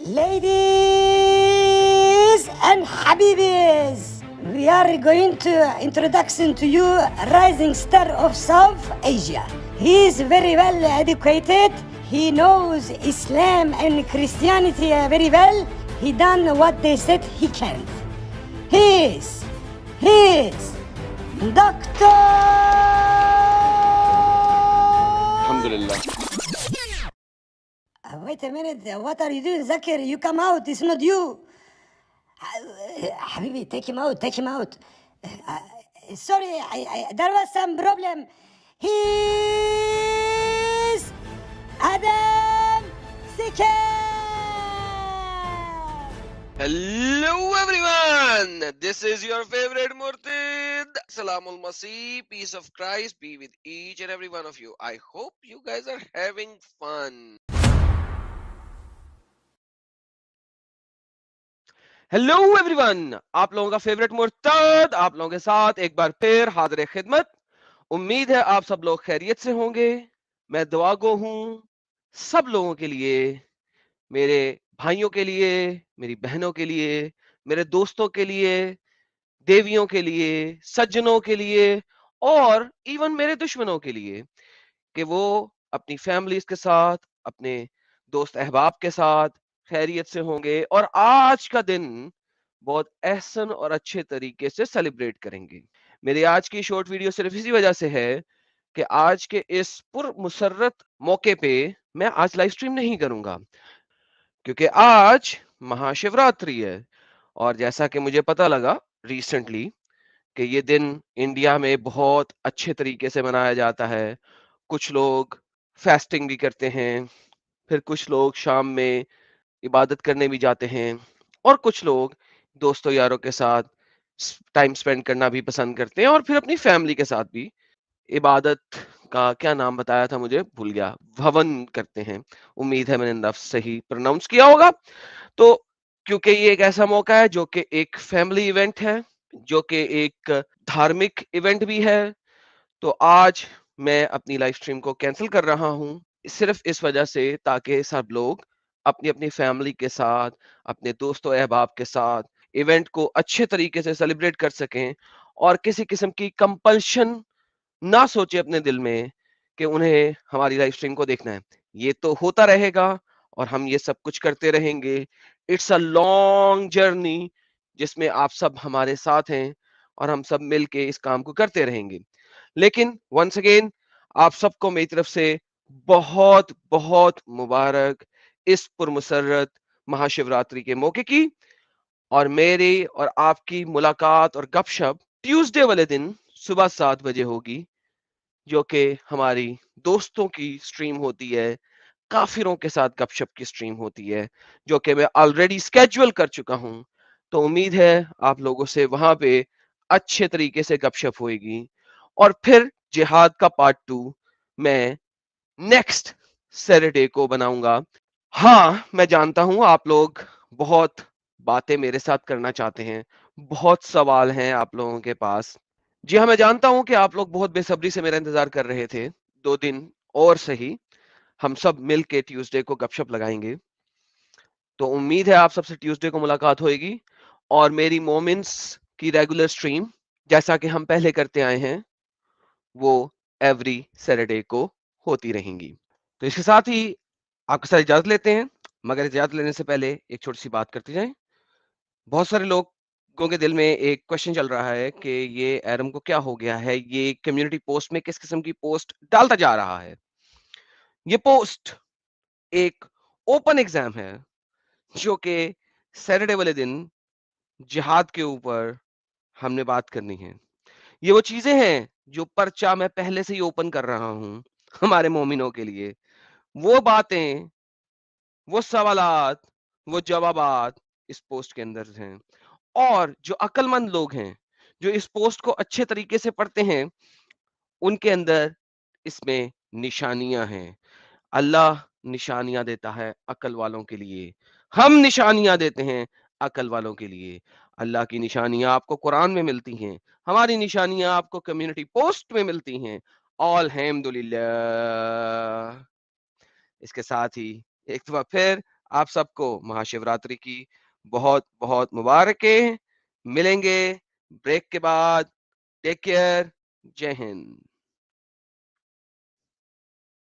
Ladies and Habibis, we are going to introduction to you rising star of South Asia. He is very well educated. He knows Islam and Christianity very well. He done what they said he can. He is Doctor. Alhamdulillah. Wait a minute, what are you doing, Zakir? You come out, it's not you. Habibi, take him out. Sorry, there was some problem. He's Adam Sikar. Hello everyone. This is your favorite Murtid. Salamul Masih. Peace of Christ be with each and every one of you. I hope you guys are having fun. Hello everyone, आप लोगों का favourite मुर्तद आप लोगों के साथ एक बार फिर हाजिर खिदमत। उम्मीद है आप सब लोग खैरियत से होंगे। मैं दुआ गो हूं सब लोगों के लिए, मेरे भाइयों के लिए, मेरी बहनों के लिए, मेरे दोस्तों के लिए, देवियों के लिए, सज्जनों के लिए और इवन मेरे दुश्मनों के लिए कि वो अपनी फैमिलीज के साथ, अपने दोस्त अहबाब के साथ खैरियत से होंगे और आज का दिन बहुत एहसन और अच्छे तरीके से सेलिब्रेट करेंगे। मेरी आज की शॉर्ट वीडियो सिर्फ इसी वजह से है कि आज के इस पुरमुसर्रत मौके पे मैं आज लाइव स्ट्रीम नहीं करूंगा क्योंकि आज महाशिवरात्रि है और जैसा कि मुझे पता लगा रिसेंटली कि ये दिन इंडिया में बहुत अच्छे तरीके से मनाया जाता है। कुछ लोग फास्टिंग भी करते हैं, फिर कुछ लोग शाम में इबादत करने भी जाते हैं और कुछ लोग दोस्तों यारों के साथ टाइम स्पेंड करना भी पसंद करते हैं और फिर अपनी फैमिली के साथ भी इबादत का क्या नाम बताया था मुझे भूल गया, हवन करते हैं। उम्मीद है मैंने लफ्ज़ सही प्रोनाउंस किया होगा। तो क्योंकि ये एक ऐसा मौका है जो कि एक फैमिली इवेंट है, जो कि एक धार्मिक इवेंट भी है, तो आज मैं अपनी लाइव स्ट्रीम को कैंसिल कर रहा हूँ, सिर्फ इस वजह से ताकि सब लोग अपनी-अपनी फैमिली के साथ, अपने दोस्तों अहबाब के साथ इवेंट को अच्छे तरीके से सेलिब्रेट कर सकें और किसी किस्म की कंपल्शन ना सोचे अपने दिल में कि उन्हें हमारी लाइव स्ट्रीम को देखना है। ये तो होता रहेगा और हम ये सब कुछ करते रहेंगे। इट्स अ लॉन्ग जर्नी जिसमें आप सब हमारे साथ हैं और हम सब मिल के इस काम को करते रहेंगे। लेकिन वंस अगेन आप सबको मेरी तरफ से बहुत-बहुत मुबारक इस पुरमसर्रत महाशिवरात्रि के मौके की और मेरी और आपकी मुलाकात और गपशप ट्यूसडे वाले दिन सुबह 7 बजे होगी, जो कि हमारी दोस्तों की स्ट्रीम होती है, काफिरों के साथ गपशप की स्ट्रीम होती है, जो कि मैं ऑलरेडी स्केड्यूल कर चुका हूं। तो उम्मीद है आप लोगों से वहां पे अच्छे तरीके से गपशप होएगी और फिर जिहाद का पार्ट 2 मैं नेक्स्ट सैटरडे को बनाऊंगा। हाँ, मैं जानता हूं आप लोग बहुत बातें मेरे साथ करना चाहते हैं, बहुत सवाल हैं आप लोगों के पास। जी हाँ, मैं जानता हूँ कि आप लोग बहुत बेसब्री से मेरा इंतज़ार कर रहे थे। 2 दिन और सही, हम सब मिल के ट्यूसडे को गपशप लगाएँगे। तो उम्मीद है आप सबसे ट्यूसडे को मुलाकात होएगी और मेरी मोमेंट्स की रेगुलर स्ट्रीम, जैसा कि हम पहले करते आए हैं, वो एवरी सैटरडे को होती रहेंगी। तो इसके साथ ही आपके साथ इजाज़त लेते हैं, मगर इजाज़त लेने से पहले एक छोटी-सी बात करते जाएँ। बहुत सारे लोगों के दिल में एक क्वेश्चन चल रहा है कि ये एडम को क्या हो गया है, ये कम्युनिटी पोस्ट में किस किस्म की पोस्ट डालता जा रहा है। ये पोस्ट एक ओपन एग्जाम है जो कि सैटरडे वाले दिन जिहाद के ऊपर हमने बात करनी है। ये वो चीजें हैं जो पर्चा मैं पहले से ही ओपन कर रहा हूं हमारे मोमिनों के लिए। वो बातें, वो सवालात, वो जवाबात इस पोस्ट के अंदर हैं और जो अक्लमंद लोग हैं, जो इस पोस्ट को अच्छे तरीके से पढ़ते हैं, उनके अंदर इसमें निशानियां हैं। अल्लाह निशानियां देता है अकल वालों के लिए, हम निशानियां देते हैं अकल वालों के लिए। अल्लाह की निशानियां आपको कुरान में मिलती हैं, हमारी निशानियां आपको कम्युनिटी पोस्ट में मिलती हैं। अल्हम्दुलिल्लाह। इसके साथ ही एक बार फिर آپ سب کو مہاشیوراتری کی بہت بہت مبارکیں. ملیں گے بریک کے بعد. Take care. جے ہند.